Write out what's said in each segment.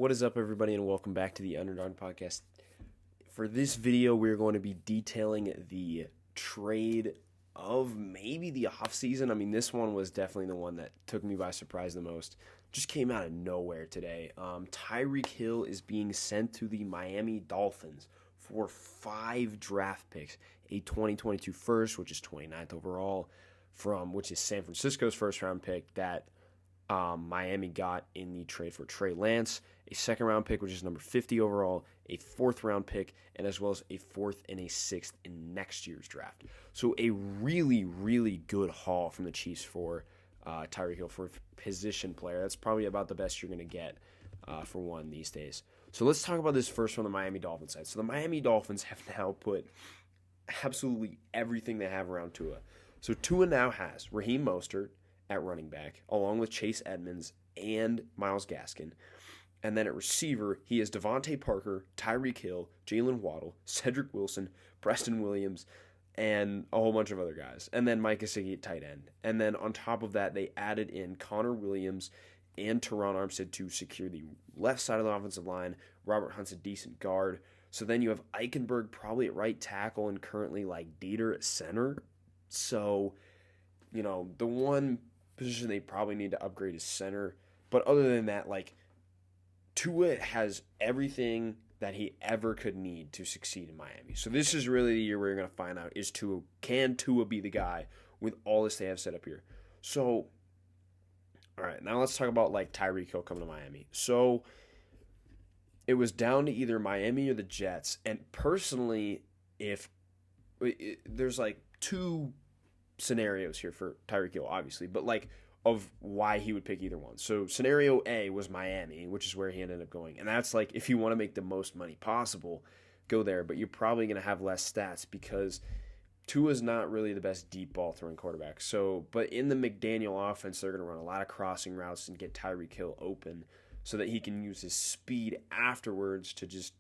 What is up, everybody, and welcome back to the Underdog Podcast. For this video, we're going to be detailing the trade of maybe the offseason. I mean, this one was definitely the one that took me by surprise the most. Just came out of nowhere today. Tyreek Hill is being sent to the Miami Dolphins for 5 draft picks. A 2022 first, which is 29th overall, which is San Francisco's first-round pick that Miami got in the trade for Trey Lance, a second-round pick, which is number 50 overall, a fourth-round pick, and as well as a fourth and a sixth in next year's draft. So a really, really good haul from the Chiefs for Tyreek Hill for a position player. That's probably about the best you're going to get for one these days. So let's talk about this first from the Miami Dolphins side. So the Miami Dolphins have now put absolutely everything they have around Tua. So Tua now has Raheem Mostert at running back, along with Chase Edmonds and Myles Gaskin. And then at receiver, he has Devontae Parker, Tyreek Hill, Jalen Waddle, Cedric Wilson, Preston Williams, and a whole bunch of other guys. And then Mike Gesicki at tight end. And then on top of that, they added in Connor Williams and Teron Armstead to secure the left side of the offensive line. Robert Hunt's a decent guard. So then you have Eichenberg probably at right tackle and currently like Dieter at center. So, the one position they probably need to upgrade is center. But other than that, Tua has everything that he ever could need to succeed in Miami. So this is really the year where you're going to find out, can Tua be the guy with all this they have set up here? So, all right, now let's talk about Tyreek Hill coming to Miami. So it was down to either Miami or the Jets. And personally, there's two scenarios here for Tyreek Hill, obviously, but of why he would pick either one. So scenario A was Miami, which is where he ended up going. And that's if you want to make the most money possible, go there, but you're probably going to have less stats because Tua's not really the best deep ball throwing quarterback. So, but in the McDaniel offense, they're going to run a lot of crossing routes and get Tyreek Hill open so that he can use his speed afterwards to just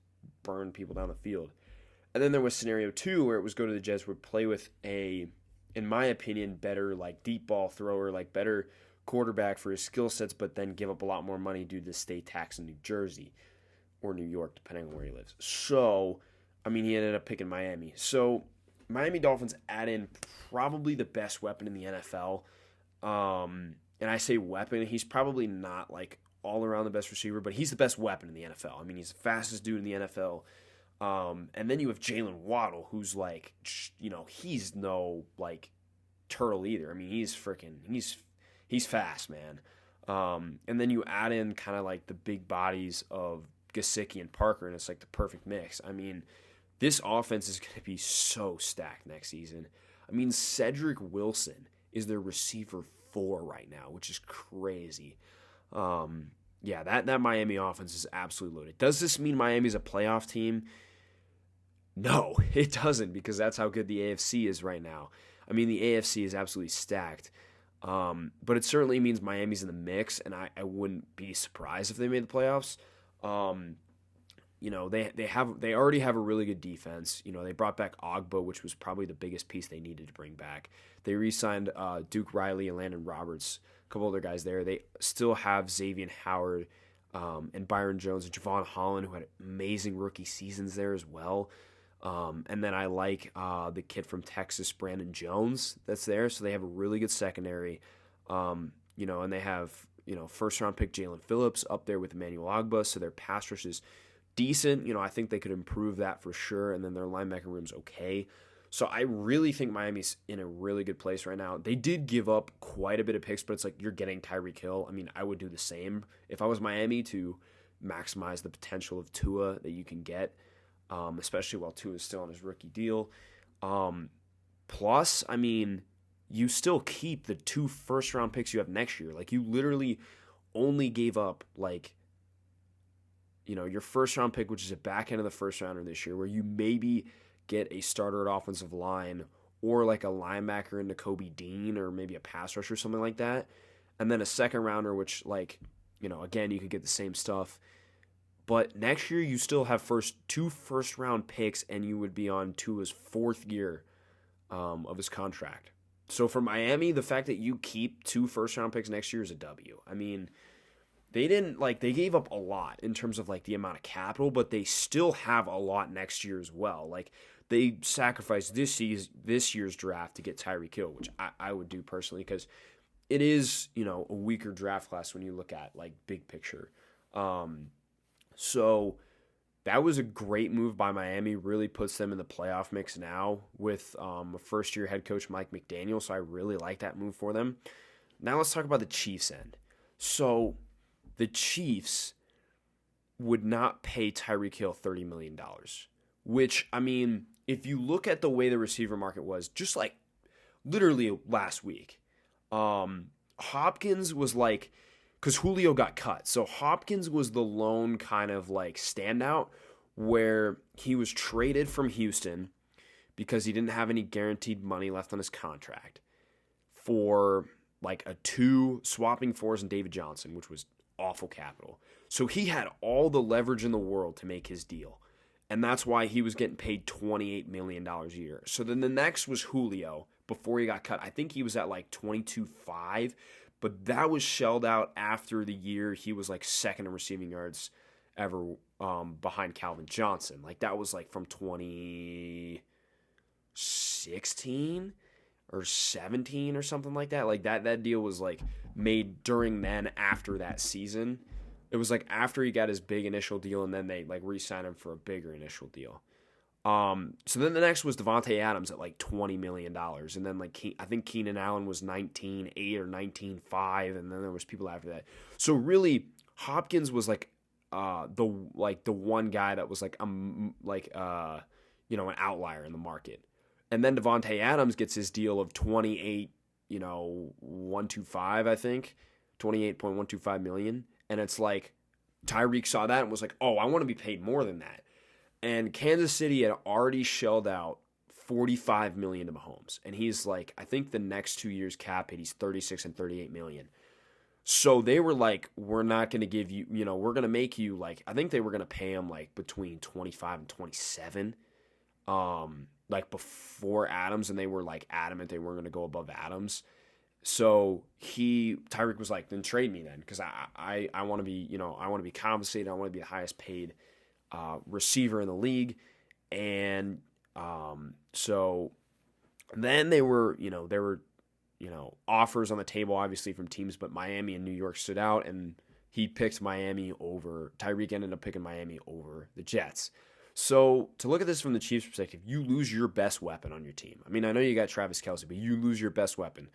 burn people down the field. And then there was scenario 2 where it was go to the Jets, would play with in my opinion, better deep ball thrower, better quarterback for his skill sets, but then give up a lot more money due to the state tax in New Jersey or New York, depending on where he lives. So, he ended up picking Miami. So, Miami Dolphins add in probably the best weapon in the NFL. And I say weapon, he's probably not all around the best receiver, but he's the best weapon in the NFL. He's the fastest dude in the NFL. And then you have Jalen Waddle, who's he's no turtle either. He's fast, man. And then you add in kind of the big bodies of Gesicki and Parker, and it's the perfect mix. This offense is going to be so stacked next season. Cedric Wilson is their receiver 4 right now, which is crazy. That Miami offense is absolutely loaded. Does this mean Miami's a playoff team? No, it doesn't, because that's how good the AFC is right now. The AFC is absolutely stacked. But it certainly means Miami's in the mix, and I wouldn't be surprised if they made the playoffs. They already have a really good defense. They brought back Ogba, which was probably the biggest piece they needed to bring back. They re-signed Duke Riley and Landon Roberts, a couple other guys there. They still have Xavier Howard and Byron Jones and Javon Holland, who had amazing rookie seasons there as well. And then I like the kid from Texas, Brandon Jones, that's there. So they have a really good secondary. And they have, first-round pick Jalen Phillips up there with Emmanuel Ogba. So their pass rush is decent. I think they could improve that for sure. And then their linebacker room's okay. So I really think Miami's in a really good place right now. They did give up quite a bit of picks, but it's you're getting Tyreek Hill. I would do the same if I was Miami to maximize the potential of Tua that you can get. Especially while Tua is still on his rookie deal. Plus, you still keep the 2 first-round picks you have next year. You literally only gave up, your first-round pick, which is a back end of the first rounder this year, where you maybe get a starter at offensive line or a linebacker in Nakobe Dean or maybe a pass rusher or something like that. And then a second-rounder, which, again, you could get the same stuff. But next year, you still have 2 first-round picks, and you would be on Tua's 4th year of his contract. So for Miami, the fact that you keep 2 first-round picks next year is a W. they didn't like they gave up a lot in terms of like the amount of capital, but they still have a lot next year as well. Like they sacrificed this year's draft to get Tyreek Hill, which I would do personally because it is, a weaker draft class when you look at like big picture. So that was a great move by Miami. Really puts them in the playoff mix now with a first-year head coach Mike McDaniel. So I really like that move for them. Now let's talk about the Chiefs end. So the Chiefs would not pay Tyreek Hill $30 million, which, I mean, if you look at the way the receiver market was, just like literally last week, Hopkins was like, because Julio got cut. So Hopkins was the lone kind of like standout where he was traded from Houston because he didn't have any guaranteed money left on his contract for like a 2 swapping 4s and David Johnson, which was awful capital. So he had all the leverage in the world to make his deal. And that's why he was getting paid $28 million a year. So then the next was Julio before he got cut. I think he was at like 22.5, but that was shelled out after the year he was like second in receiving yards ever behind Calvin Johnson. Like that was like from 2016 or 17 or something like that. Like that deal was like made during then after that season. It was like after he got his big initial deal and then they like re-signed him for a bigger initial deal. So then the next was Devontae Adams at like $20 million. And then like I think Keenan Allen was 19.8 or 19.5, and then there was people after that. So really Hopkins was like the one guy that was like an outlier in the market. And then Devontae Adams gets his deal of 125, I think, 28.125 million. And it's like Tyreek saw that and was like, "Oh, I want to be paid more than that." And Kansas City had already shelled out $45 million to Mahomes. And he's like, I think the next 2 years cap hit, he's 36 and 38 million. So they were like, we're not going to give you, we're going to make you like, I think they were going to pay him like between 25 and 27, like before Adams. And they were like adamant they weren't going to go above Adams. So Tyreek was like, then trade me then. Cause I want to be, I want to be compensated. I want to be the highest paid receiver in the league. And so then there were offers on the table, obviously from teams, but Miami and New York stood out, and he picked Miami over, Tyreek ended up picking Miami over the Jets. So to look at this from the Chiefs' perspective, you lose your best weapon on your team. I mean, I know you got Travis Kelce, but you lose your best weapon.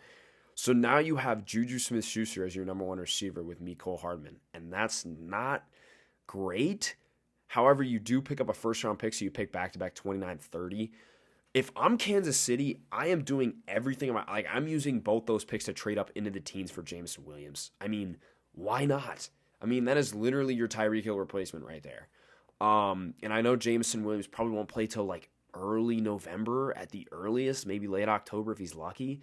So now you have Juju Smith-Schuster as your number one receiver with Mecole Hardman, and that's not great. However, you do pick up a first-round pick, so you pick back-to-back 29-30. If I'm Kansas City, I am doing everything. I'm using both those picks to trade up into the teens for Jameson Williams. I mean, why not? I mean, that is literally your Tyreek Hill replacement right there. And I know Jameson Williams probably won't play till like early November at the earliest, maybe late October if he's lucky.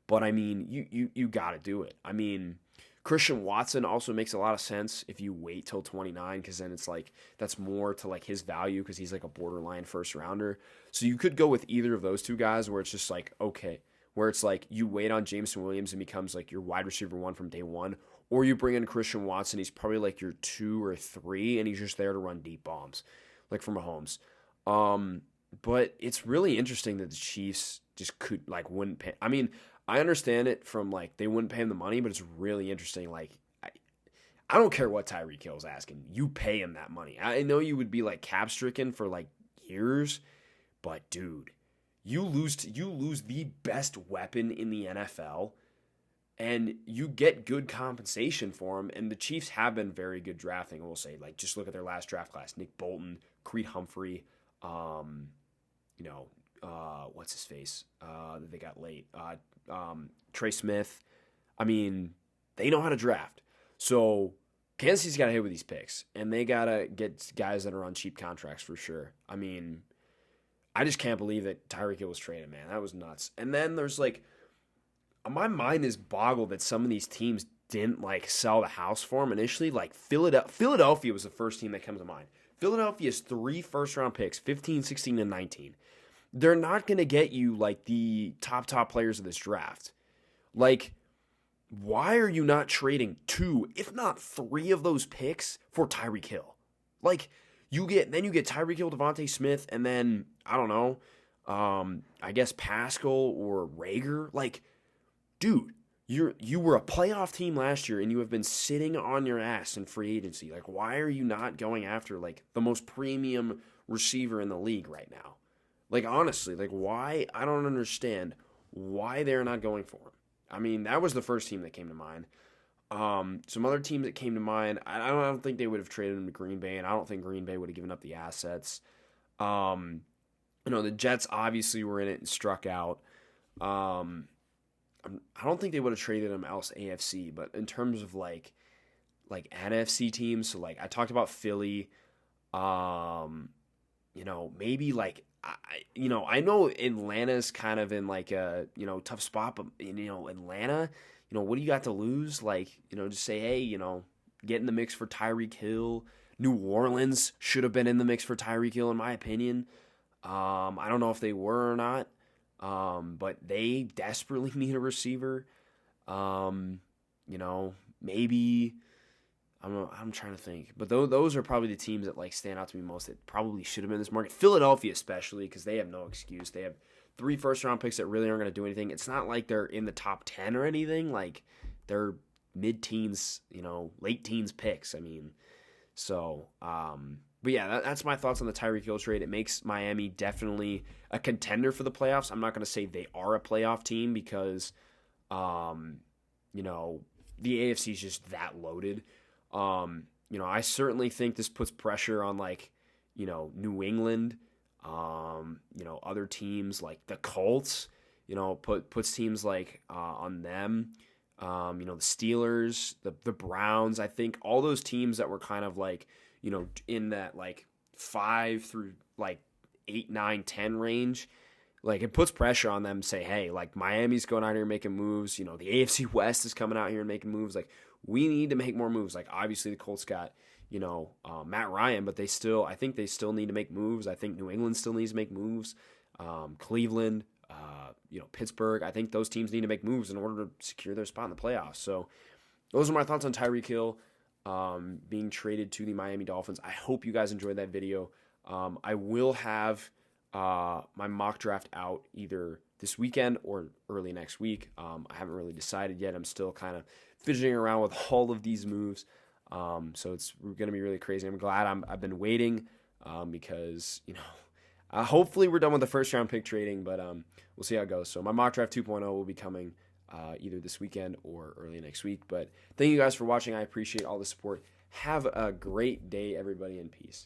But I mean, you got to do it. I mean, Christian Watson also makes a lot of sense if you wait till 29, because then it's like that's more to like his value because he's like a borderline first rounder. So you could go with either of those two guys where it's just like, okay, where it's like you wait on Jameson Williams and becomes like your wide receiver 1 from day one, or you bring in Christian Watson. He's probably like your 2 or 3, and he's just there to run deep bombs like for Mahomes. But it's really interesting that the Chiefs just wouldn't pay. I mean, I understand it from like they wouldn't pay him the money, but it's really interesting. Like, I don't care what Tyreek Hill's asking. You pay him that money. I know you would be like cap stricken for like years, but dude, you lose the best weapon in the NFL, and you get good compensation for him. And the Chiefs have been very good drafting. I will say, like, just look at their last draft class: Nick Bolton, Creed Humphrey, what's his face that they got late. Trey Smith. I mean, they know how to draft. So Kansas City's got to hit with these picks, and they got to get guys that are on cheap contracts for sure. I mean, I just can't believe that Tyreek Hill was traded, man. That was nuts. And then there's like, my mind is boggled that some of these teams didn't like sell the house for him initially. Like Philadelphia was the first team that comes to mind. Philadelphia's 3 first-round picks, 15, 16, and 19. They're not going to get you like the top players of this draft. Like, why are you not trading 2, if not 3 of those picks for Tyreek Hill? Like, you get Tyreek Hill, Devontae Smith, and then, I don't know, I guess Pascal or Rager. Like, dude, you were a playoff team last year and you have been sitting on your ass in free agency. Like, why are you not going after like the most premium receiver in the league right now? Like, honestly, like, why? I don't understand why they're not going for him. I mean, that was the first team that came to mind. Some other teams that came to mind, I don't think they would have traded him to Green Bay, and I don't think Green Bay would have given up the assets. The Jets obviously were in it and struck out. I don't think they would have traded him else AFC, but in terms of like NFC teams, so like I talked about Philly, maybe like I know Atlanta's kind of in like a tough spot, but Atlanta, what do you got to lose? Like just say hey, get in the mix for Tyreek Hill. New Orleans should have been in the mix for Tyreek Hill in my opinion. I don't know if they were or not. But they desperately need a receiver. Maybe I'm trying to think. But those are probably the teams that like stand out to me most that probably should have been in this market. Philadelphia especially, because they have no excuse. They have 3 first-round picks that really aren't going to do anything. It's not like they're in the top 10 or anything. Like, they're mid-teens, late teens picks. I mean, so, but yeah, that's my thoughts on the Tyreek Hill trade. It makes Miami definitely a contender for the playoffs. I'm not going to say they are a playoff team because, the AFC is just that loaded. I certainly think this puts pressure on New England, other teams like the Colts, puts teams on them, the Steelers, the Browns. I think all those teams that were kind of in that 5 through 8, 9, 10 range, it puts pressure on them to say, hey, Miami's going out here and making moves. The AFC West is coming out here and making moves. We need to make more moves. Obviously the Colts got, Matt Ryan, but I think they still need to make moves. I think New England still needs to make moves. Cleveland, Pittsburgh, I think those teams need to make moves in order to secure their spot in the playoffs. So those are my thoughts on Tyreek Hill being traded to the Miami Dolphins. I hope you guys enjoyed that video. I will have my mock draft out either this weekend or early next week. I haven't really decided yet. I'm still kind of fidgeting around with all of these moves. So it's going to be really crazy. I'm glad I've been waiting because, hopefully we're done with the first round pick trading, but we'll see how it goes. So my mock draft 2.0 will be coming either this weekend or early next week. But thank you guys for watching. I appreciate all the support. Have a great day, everybody, and peace.